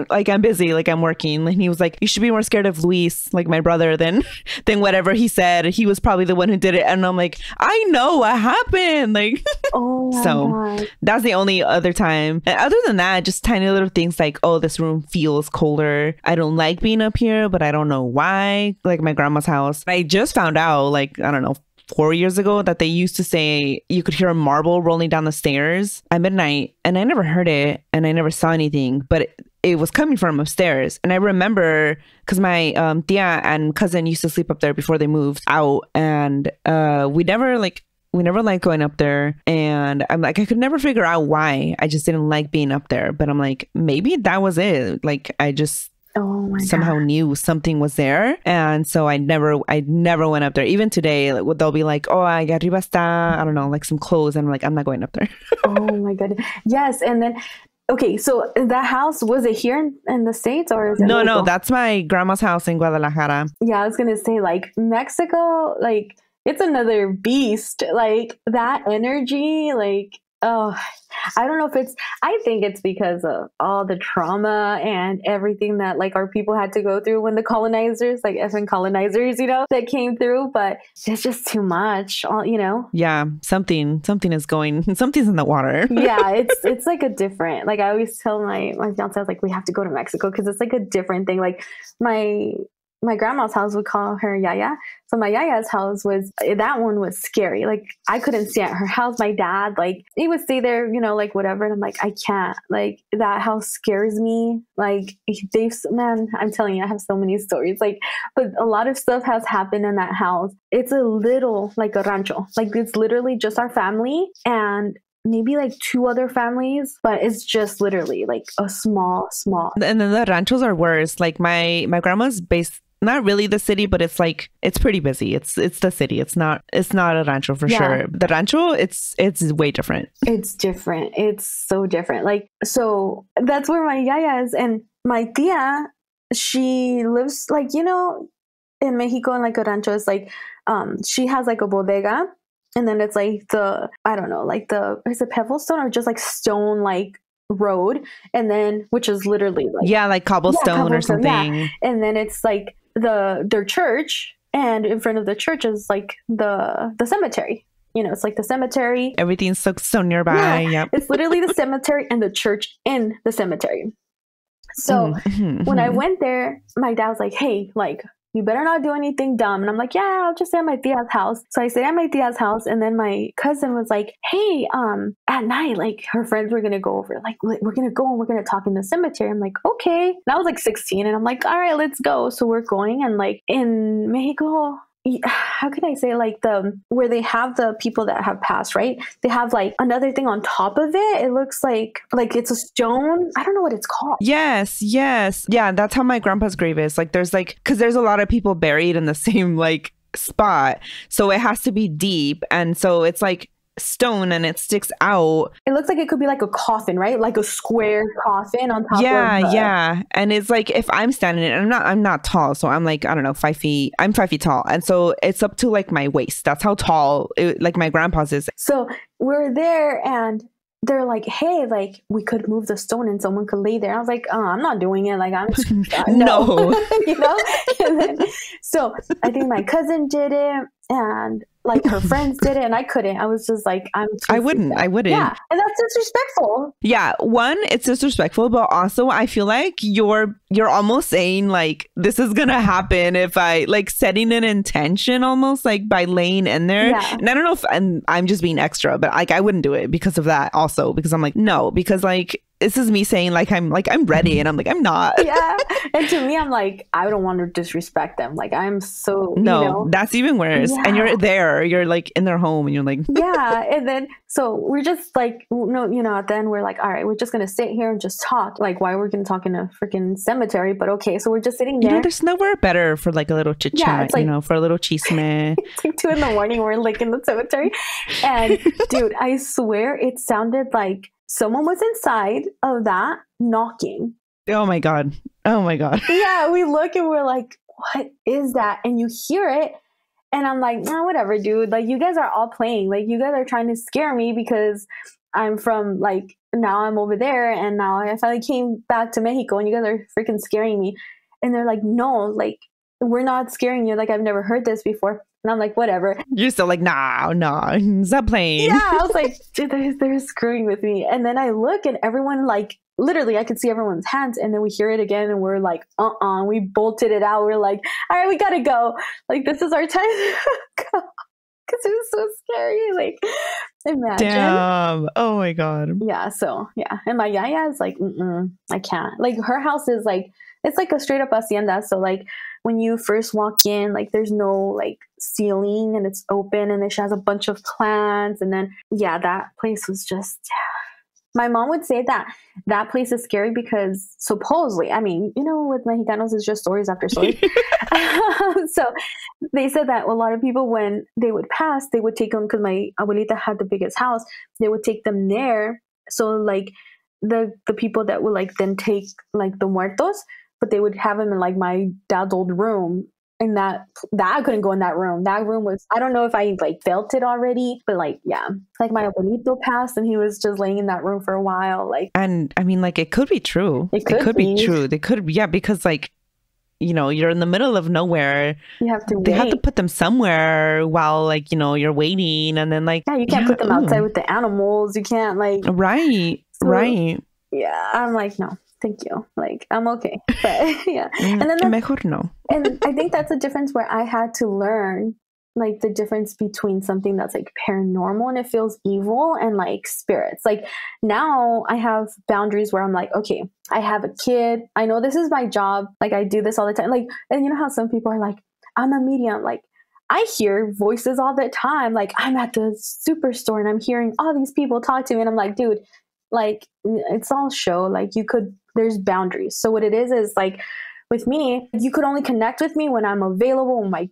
I'm busy, like I'm working. And he was like, you should be more scared of Luis, like my brother, than whatever he said. He was probably the one who did it. And I'm like, I know what happened. Like, oh my God. That's the only other time. And other than that, just tiny little things like, oh, this room feels colder. I don't like being up here, but I don't know why. Like my grandma's house. I just found out, like, I don't know, 4 years ago, that they used to say you could hear a marble rolling down the stairs at midnight, and I never heard it and I never saw anything, but it was coming from upstairs. And I remember because my tia and cousin used to sleep up there before they moved out, and we never liked going up there. And I'm like, I could never figure out why. I just didn't like being up there, but I'm like, maybe that was it. Like I just somehow knew something was there. And so I never went up there. Even today, like, they'll be like, oh, allá arriba está, I don't know, like some clothes. And I'm like, I'm not going up there. Oh my goodness. Yes. And then, okay, so that house, was it here in the States, or is it No, Mexico? No, that's my grandma's house in Guadalajara. Yeah, I was going to say, like, Mexico, like, it's another beast. Like, that energy, like, oh, I don't know if I think it's because of all the trauma and everything that like our people had to go through when the colonizers, like effing colonizers, you know, that came through, but it's just too much, you know? Yeah. Something's in the water. Yeah. It's like a different, like I always tell my fiance, I was like, we have to go to Mexico because it's like a different thing. Like my grandma's house, we call her Yaya. So my Yaya's house that one was scary. Like I couldn't stay at her house. My dad, like he would stay there, you know, like whatever. And I'm like, I can't, like that house scares me. Like man, I'm telling you, I have so many stories. Like, but a lot of stuff has happened in that house. It's a little like a rancho. Like it's literally just our family and maybe like 2 other families, but it's just literally like a small. And then the ranchos are worse. Like my grandma's based, not really the city, but it's like, it's pretty busy. It's the city. It's not a rancho for sure. The rancho, it's way different. It's different. It's so different. Like, so that's where my yaya is. And my tia, she lives like, you know, in Mexico, and like a rancho is like, she has like a bodega. And then it's like is it pebble stone or just like stone, like road, and then which is literally like like cobblestone or something. Yeah. And then it's like their church, and in front of the church is like the cemetery, it's like the cemetery. Everything's so nearby. Yeah, Yep. it's literally the cemetery and the church in the cemetery. So when I went there, my dad was like, hey, like, you better not do anything dumb. And I'm like, yeah, I'll just stay at my tia's house. So I stayed at my tia's house. And then my cousin was like, hey, at night, like her friends were going to go over, like, we're going to go and we're going to talk in the cemetery. I'm like, okay. And I was like 16 and I'm like, all right, let's go. So we're going. And like in Mexico, how can I say, like, where they have the people that have passed, right? They have like another thing on top of it. It looks like it's a stone. I don't know what it's called. Yes. Yeah, that's how my grandpa's grave is. Like there's like, because there's a lot of people buried in the same like spot. So it has to be deep. And so it's like stone and it sticks out. It looks like it could be like a coffin, right? Like a square coffin on top. Yeah. And it's like if I'm standing in it, I'm not tall, so I'm like, I don't know, 5 feet. I'm 5 feet tall, and so it's up to like my waist. That's how tall like my grandpa's is. So we're there and they're like, hey, like we could move the stone and someone could lay there. I was like, I'm not doing it. Like I'm no. And then, so I think my cousin did it and like her friends did it and I couldn't. I was just like, I wouldn't. Yeah. And that's disrespectful. Yeah. One, it's disrespectful, but also I feel like you're almost saying like, this is going to happen if I like setting an intention almost like by laying in there. Yeah. And I don't know if I'm just being extra, but like I wouldn't do it because of that also, because I'm like, no, because like, this is me saying like I'm ready and I'm like I'm not. Yeah. And to me I'm like I don't want to disrespect them. Like I'm so that's even worse. Yeah. And you're like in their home and you're like yeah. And then so we're just like at the end we're like all right, we're just gonna sit here and just talk. Like why we're gonna talk in a freaking cemetery, but okay, so we're just sitting there. There's nowhere better for like a little chit chat, like, for a little chisme. It's like 2 a.m. we're like in the cemetery and dude, I swear it sounded like someone was inside of that knocking. Oh my God. Yeah, we look and we're like, what is that? And you hear it. And I'm like, whatever, dude. Like, you guys are all playing. Like, you guys are trying to scare me because I'm from, like, now I'm over there. And now I finally came back to Mexico and you guys are freaking scaring me. And they're like, no, like, we're not scaring you. Like, I've never heard this before. And I'm like, whatever. You're still like, nah, stop playing. Yeah, I was like, dude, they're screwing with me. And then I look and everyone, like, literally, I could see everyone's hands. And then we hear it again and we're like, we bolted it out. We're like, all right, we gotta go. Like, this is our time to go. Because it was so scary. Like, imagine. Damn. Oh my God. Yeah, so, yeah. And my yaya is like, I can't. Like, her house is like, it's like a straight up hacienda. So, like, when you first walk in, like there's no like ceiling and it's open and she has a bunch of plants. And then, yeah, that place was just, my mom would say that place is scary because supposedly, I mean, with Mexicanos, it's just stories after stories. So they said that a lot of people, when they would pass, they would take them, because my abuelita had the biggest house, they would take them there. So like the people that would like then take like the muertos, but they would have him in like my dad's old room, and that I couldn't go in that room. That room was, I don't know if I like felt it already, but like, yeah, like my abuelito passed and he was just laying in that room for a while. Like, and I mean, like, it could be true. It could be true. They could, yeah, because like, you're in the middle of nowhere. You have to wait. They have to put them somewhere while like, you're waiting, and then like, yeah, you can't put them outside with the animals. You can't like, right. Yeah, I'm like, no. Thank you. Like, I'm okay. But yeah. And then mejor no. And I think that's a difference where I had to learn like the difference between something that's like paranormal and it feels evil and like spirits. Like now I have boundaries where I'm like, okay, I have a kid. I know this is my job. Like I do this all the time. Like, and you know how some people are like, I'm a medium. Like I hear voices all the time. Like I'm at the superstore and I'm hearing all these people talk to me. And I'm like, dude, like it's all show. Like there's boundaries. So what it is like with me, you could only connect with me when I'm available, like,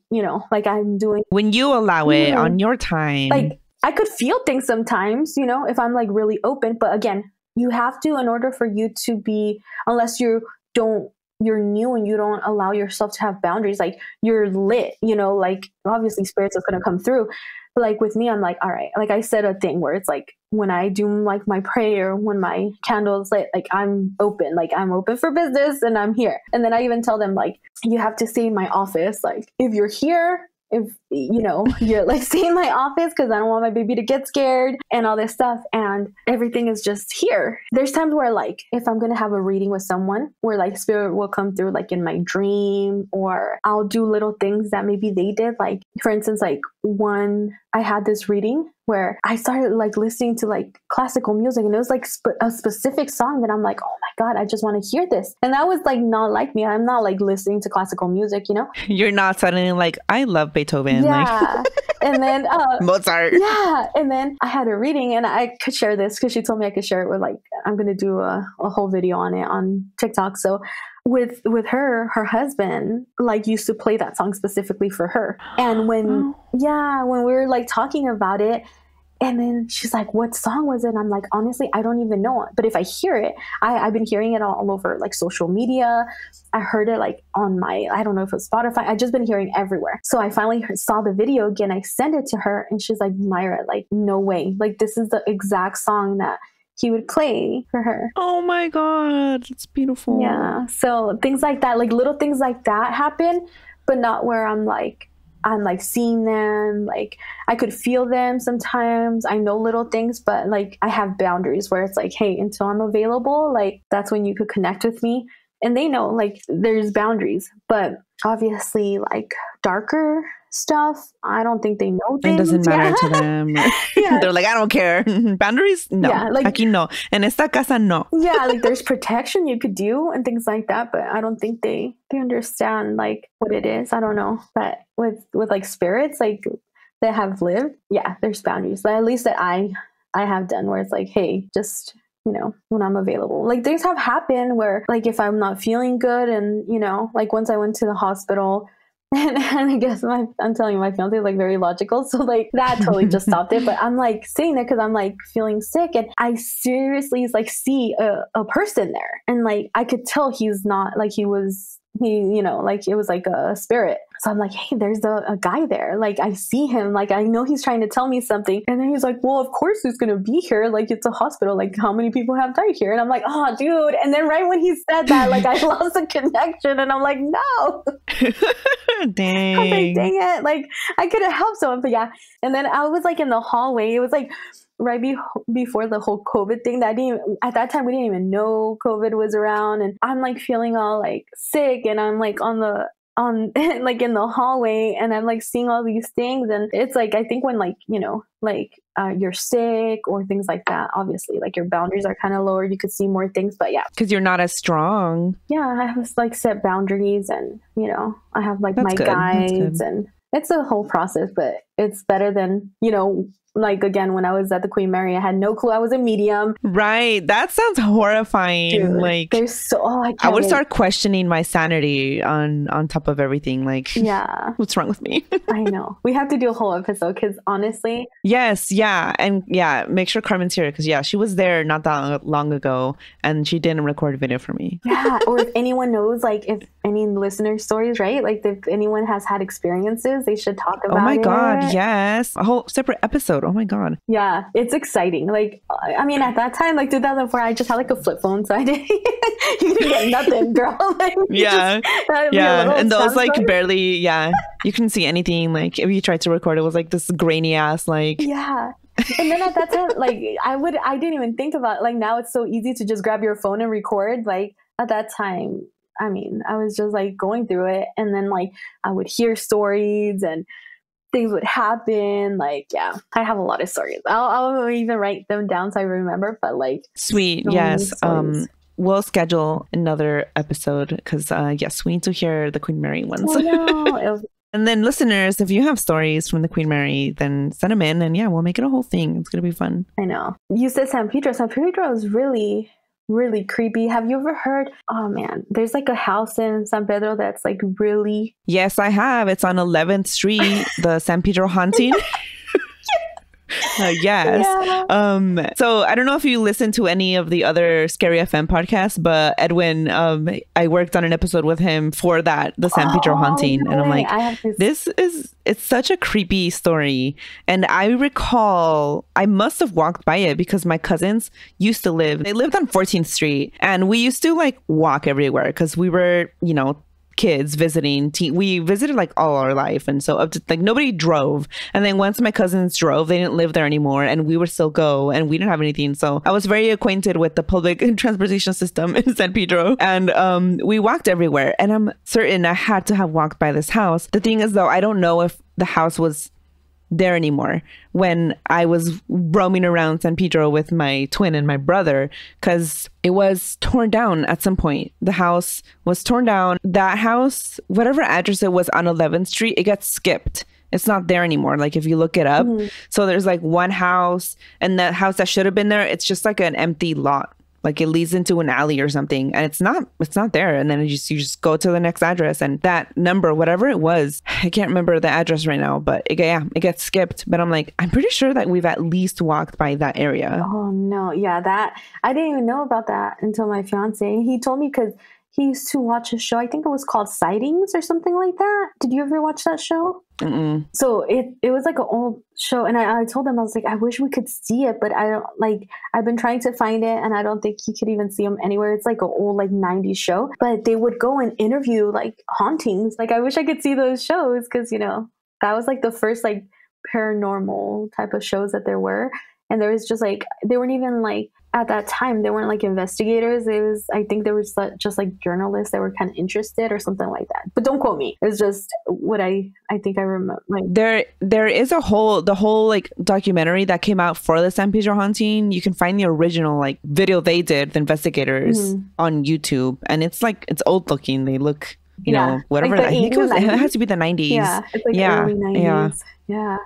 like I'm doing. When you allow it on your time. Like I could feel things sometimes, if I'm like really open. But again, you have to, in order for you to be, unless you're new and you don't allow yourself to have boundaries, like you're lit, like obviously spirits is going to come through. But like with me, I'm like, all right, like I said a thing where it's like when I do like my prayer, when my candle is lit, like I'm open for business and I'm here. And then I even tell them like, you have to stay in my office. Like if you're here, if you're like seeing my office, because I don't want my baby to get scared and all this stuff. And everything is just here. There's times where like if I'm gonna have a reading with someone, where like spirit will come through like in my dream, or I'll do little things that maybe they did. Like for instance, like one I had this reading where I started like listening to like classical music, and it was like a specific song that I'm like, oh my God, I just want to hear this. And that was like not like me. I'm not like listening to classical music, You're not suddenly like, I love Beethoven. Yeah. And then Mozart. Yeah. And then I had a reading, and I could share this because she told me I could share it with like, I'm going to do a whole video on it on TikTok. So with her husband like used to play that song specifically for her. And when we were like talking about it, and then she's like, what song was it? And I'm like, honestly, I don't even know it. But if I hear it, I've been hearing it all over like social media. I heard it like on I don't know if it was Spotify. I just been hearing everywhere. So I finally saw the video again. I sent it to her, and she's like, Mayra, like, no way. Like, this is the exact song that he would play for her. Oh my God, it's beautiful. Yeah. So things like that, like little things like that happen, but not where I'm like seeing them. Like I could feel them sometimes. I know little things, but like I have boundaries where it's like, hey, until I'm available, like that's when you could connect with me. And they know like there's boundaries, but obviously like darker stuff, I don't think they know things. It doesn't matter to them. Yeah. They're like, I don't care. Boundaries? No. Yeah, like, aquí no. En esta casa no. Yeah, like there's protection you could do and things like that, but I don't think they understand like what it is. I don't know. But with like spirits like that have lived, yeah, there's boundaries. But at least that I have done where it's like, hey, just when I'm available. Like things have happened where like if I'm not feeling good, and like once I went to the hospital, and I guess I'm telling you, my fiance is like very logical, so like that totally just stopped it. But I'm like sitting there because I'm like feeling sick, and I seriously like see a person there, and like I could tell he's not like he like it was like a spirit. So I'm like, hey, there's a guy there. Like I see him. Like I know he's trying to tell me something. And then he's like, well, of course he's gonna be here. Like it's a hospital. Like how many people have died here? And I'm like, oh, dude. And then right when he said that, like I lost the connection, and I'm like, no. Dang. I was like, dang it. Like I could have helped someone, but yeah. And then I was like in the hallway. It was like right before the whole COVID thing that at that time we didn't even know COVID was around, and I'm like feeling all like sick, and I'm like on like in the hallway, and I'm like seeing all these things. And it's like I think when like you're sick or things like that, obviously like your boundaries are kind of lower, you could see more things. But yeah, because you're not as strong. Yeah, I have like set boundaries, and I have like That's my good. guides, and it's a whole process, but it's better than like again when I was at the Queen Mary, I had no clue I was a medium. Right, that sounds horrifying. Dude, like there's I would start questioning my sanity on top of everything. Like, yeah, what's wrong with me? I know we have to do a whole episode because honestly, yes, yeah, and yeah, make sure Carmen's here because yeah, she was there not that long ago, and she didn't record a video for me. Yeah, or if anyone knows, like if any listener stories, right? Like if anyone has had experiences, they should talk about it. Oh my God, yes, a whole separate episode. Oh my God. Yeah, it's exciting. Like, I mean, at that time, like 2004, I just had like a flip phone, so I didn't, you didn't get nothing, girl. Like, yeah, and those like barely, yeah, you couldn't see anything. Like if you tried to record, it was like this grainy ass, like. Yeah. And then at that time, like I didn't even think about like now it's so easy to just grab your phone and record. Like at that time, I mean, I was just like going through it, and then like I would hear stories and things would happen. Like, yeah, I have a lot of stories. I'll even write them down so I remember. But like, sweet, yes. We'll schedule another episode because yes, we need to hear the Queen Mary ones. Oh, no. And then listeners, if you have stories from the Queen Mary, then send them in, and yeah, we'll make it a whole thing. It's gonna be fun. I know. You said San Pedro. San Pedro is really, really creepy. Have you ever heard? Oh man, there's like a house in San Pedro that's like really. Yes, I have. It's on 11th Street, the San Pedro haunting. Yes. Yeah. So I don't know if you listen to any of the other Scary FM podcasts, but Edwin, I worked on an episode with him for that, the San Pedro haunting. No, and I'm like, it's such a creepy story. And I recall I must have walked by it because my cousins used to they lived on 14th Street, and we used to like walk everywhere because we were, kids visiting. We visited like all our life. And so up to like nobody drove. And then once my cousins drove, they didn't live there anymore and we would still go and we didn't have anything. So I was very acquainted with the public transportation system in San Pedro. And we walked everywhere. And I'm certain I had to have walked by this house. The thing is though, I don't know if the house was there anymore when I was roaming around San Pedro with my twin and my brother, because it was torn down at some point. The house was torn down. That house, whatever address it was on 11th Street, it got skipped. It's not there anymore. Like if you look it up. So there's like one house, and that house that should have been there, it's just like an empty lot. Like it leads into an alley or something, and it's not there. And then you just go to the next address, and that number, whatever it was, I can't remember the address right now, but it gets skipped. But I'm like, I'm pretty sure that we've at least walked by that area. Oh no, yeah, that I didn't even know about that until my fiance. He told me because he used to watch a show. I think it was called Sightings or something like that. Did you ever watch that show? Mm-mm. So it was like an old show, and I told him, I was like, I wish we could see it, but I don't, like, I've been trying to find it and I don't think you could even see them anywhere. It's like an old like 90s show, but they would go and interview like hauntings. Like I wish I could see those shows, because you know that was like the first like paranormal type of shows that there were. And there was just like, they weren't even like, at that time, they weren't like investigators. It was, I think there was just like journalists that were kind of interested or something like that. But don't quote me. It's just what I think I remember. Like, there is the whole like documentary that came out for the San Pedro haunting. You can find the original like video they did, the investigators, on YouTube. And it's like, it's old looking. They look, you know, whatever. Like I think it has to be the 90s. Yeah, it's like early 90s. Yeah.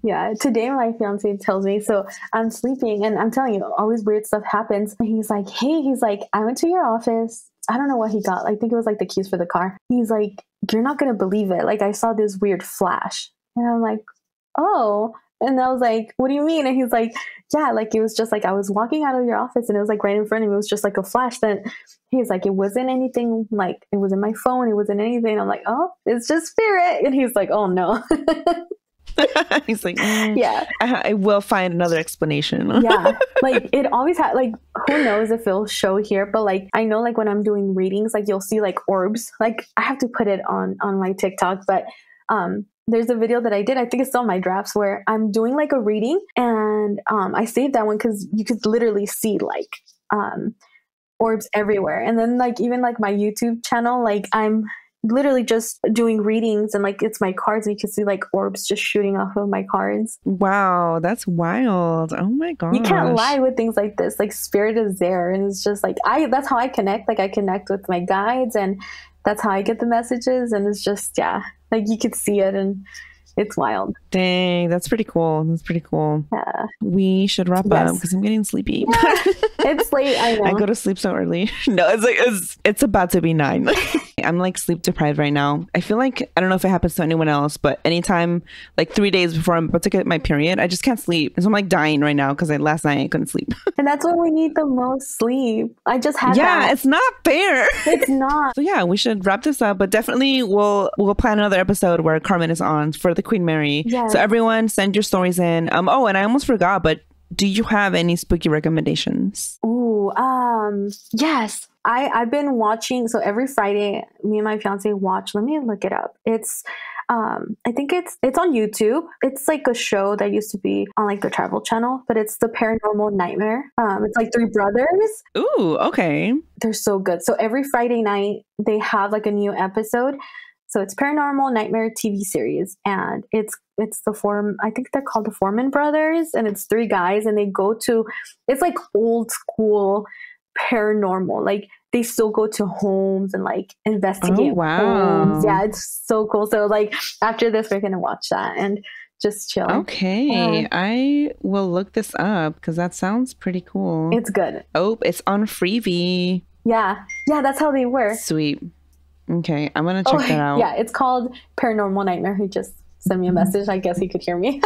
Yeah. Today my fiance tells me, so I'm sleeping and I'm telling you, all this weird stuff happens. And he's like, hey, I went to your office. I don't know what he got. I think it was like the keys for the car. He's like, you're not going to believe it. Like I saw this weird flash. And I'm like, oh. And I was like, what do you mean? And he's like, yeah, like it was just like I was walking out of your office and it was like right in front of me. It was just like a flash. Then he's like, it wasn't anything, like it wasn't my phone. It wasn't anything. I'm like, oh, it's just spirit. And he's like, oh no. He's like, yeah, I will find another explanation. Yeah, like it always had, like, who knows if it'll show here, but like I know like when I'm doing readings, like you'll see like orbs. Like I have to put it on my TikTok, but there's a video that I did, I think it's still on my drafts, where I'm doing like a reading, and I saved that one because you could literally see like orbs everywhere. And then like even like my YouTube channel, like I'm literally just doing readings and like it's my cards and you can see like orbs just shooting off of my cards. Wow, that's wild. Oh my gosh. You can't lie with things like this. Like spirit is there, and it's just like that's how I connect. Like I connect with my guides, and that's how I get the messages. And it's just, yeah, like you could see it and it's wild. Dang, that's pretty cool. That's pretty cool. Yeah. We should wrap up because I'm getting sleepy. Yeah. It's late, I know. I go to sleep so early. No, it's like it's about to be 9. I'm like sleep deprived right now. I feel like, I don't know if it happens to anyone else, but anytime like 3 days before I'm about to get my period, I just can't sleep. So I'm like dying right now because last night I couldn't sleep. And that's when we need the most sleep. I just had that. Yeah, it's not fair. It's not. So yeah, we should wrap this up, but definitely we'll plan another episode where Carmen is on for the Queen Mary. Yes. So everyone send your stories in. Oh, and I almost forgot, but do you have any spooky recommendations? Ooh, yes. I've been watching, so every Friday, me and my fiance watch, let me look it up. It's, I think it's on YouTube. It's like a show that used to be on like the Travel Channel, but it's the Paranormal Nightmare. It's like 3 brothers. Ooh, okay. They're so good. So every Friday night, they have like a new episode. So it's Paranormal Nightmare TV series, and it's I think they're called the Foreman Brothers, and it's 3 guys, and they go to, it's like old school paranormal. Like they still go to homes and like investigate homes. Yeah, it's so cool. So like after this, we're gonna watch that and just chill. Okay, I will look this up because that sounds pretty cool. It's good. Oh, it's on Freevee. Yeah, that's how they work. Sweet. Okay, I'm gonna check that out. Yeah, it's called Paranormal Nightmare. He just sent me a message. I guess he could hear me.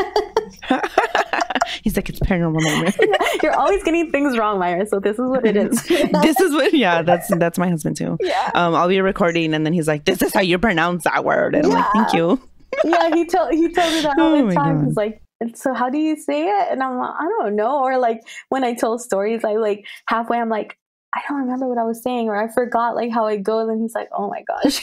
He's like, it's Paranormal Nightmare. You're always getting things wrong, Mayra. So this is what it is. This is what. Yeah, that's my husband too. Yeah. I'll be recording, and then he's like, "This is how you pronounce that word," and I'm like, "Thank you." Yeah, he told me that all the time. He's like, so how do you say it? And I'm like, I don't know. Or like when I tell stories, I like halfway I'm like, I don't remember what I was saying, or I forgot like how it goes, and he's like, oh my gosh.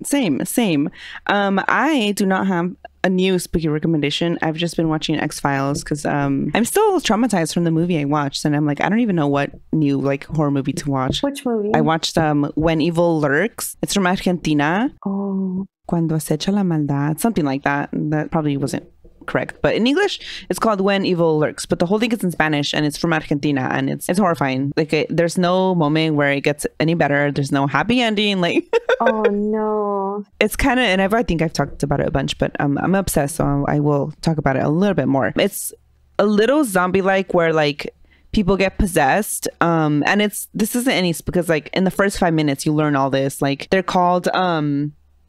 Same. I do not have a new spooky recommendation. I've just been watching X-Files because I'm still traumatized from the movie I watched, and I'm like, I don't even know what new like horror movie to watch. Which movie? I watched When Evil Lurks. It's from Argentina. Oh. Cuando acecha la maldad, something like that. That probably wasn't correct, but in English it's called When Evil Lurks, but the whole thing is in Spanish, and it's from Argentina, and it's horrifying. Like there's no moment where it gets any better. There's no happy ending. Like oh no, it's kind of, and I think I've talked about it a bunch, but I'm obsessed, so I will talk about it a little bit more. It's a little zombie like, where like people get possessed, and this isn't any, because like in the first 5 minutes you learn all this. Like they're called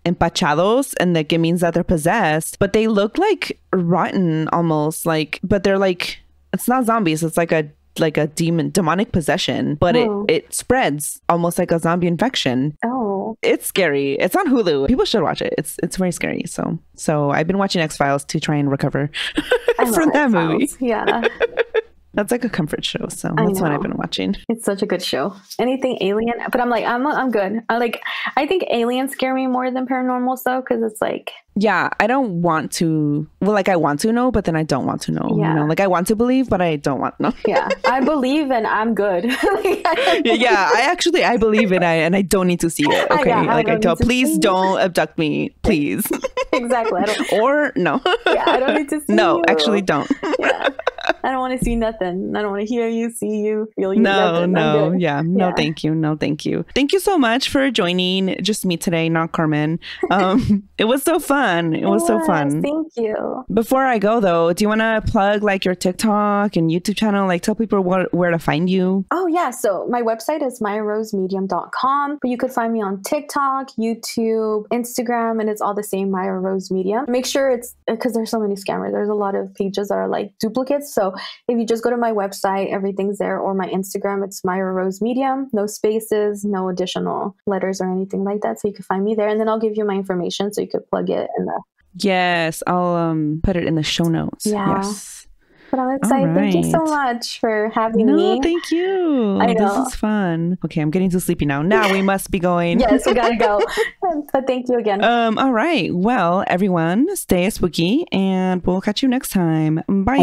empachados, and like it means that they're possessed, but they look like rotten almost, like, but they're like, it's not zombies, it's like a demonic possession, but it spreads almost like a zombie infection. Oh, it's scary. It's on Hulu. People should watch it. It's very scary. So I've been watching X-Files to try and recover from that movie. Yeah. That's like a comfort show, so that's what I've been watching. It's such a good show. Anything alien, but I'm like, I'm good. I think aliens scare me more than paranormal stuff, because it's like, yeah, I don't want to. Well, like I want to know, but then I don't want to know. Yeah. You know, like I want to believe, but I don't want to know. Yeah, I believe and I'm good. Yeah, I believe it, and I don't need to see it. Okay, I tell, please don't abduct me, please. Exactly. Or no. Yeah, I don't need to see no, you. Actually, don't. Yeah. I don't want to see nothing. I don't want to hear you, see you, feel you. No, yeah. No, thank you. No, thank you. Thank you so much for joining just me today, not Carmen. It was so fun. It was so fun. Thank you. Before I go though, do you want to plug like your TikTok and YouTube channel? Like tell people where to find you. Oh yeah. So my website is MayraRoseMedium.com, but you could find me on TikTok, YouTube, Instagram, and it's all the same, Mayra Rose Medium. Make sure it's, because there's so many scammers. There's a lot of pages that are like duplicates. So if you just go to my website, everything's there, or my Instagram, it's Mayra Rose Medium, no spaces, no additional letters or anything like that. So you can find me there, and then I'll give you my information so you could plug it in the. Yes, I'll put it in the show notes. Yeah. Yes. But I'm excited. Right. Thank you so much for having me. No, thank you. I know. This is fun. Okay, I'm getting too sleepy now. Now we must be going. Yes, we gotta go. But thank you again. All right. Well, everyone, stay spooky, and we'll catch you next time. Bye.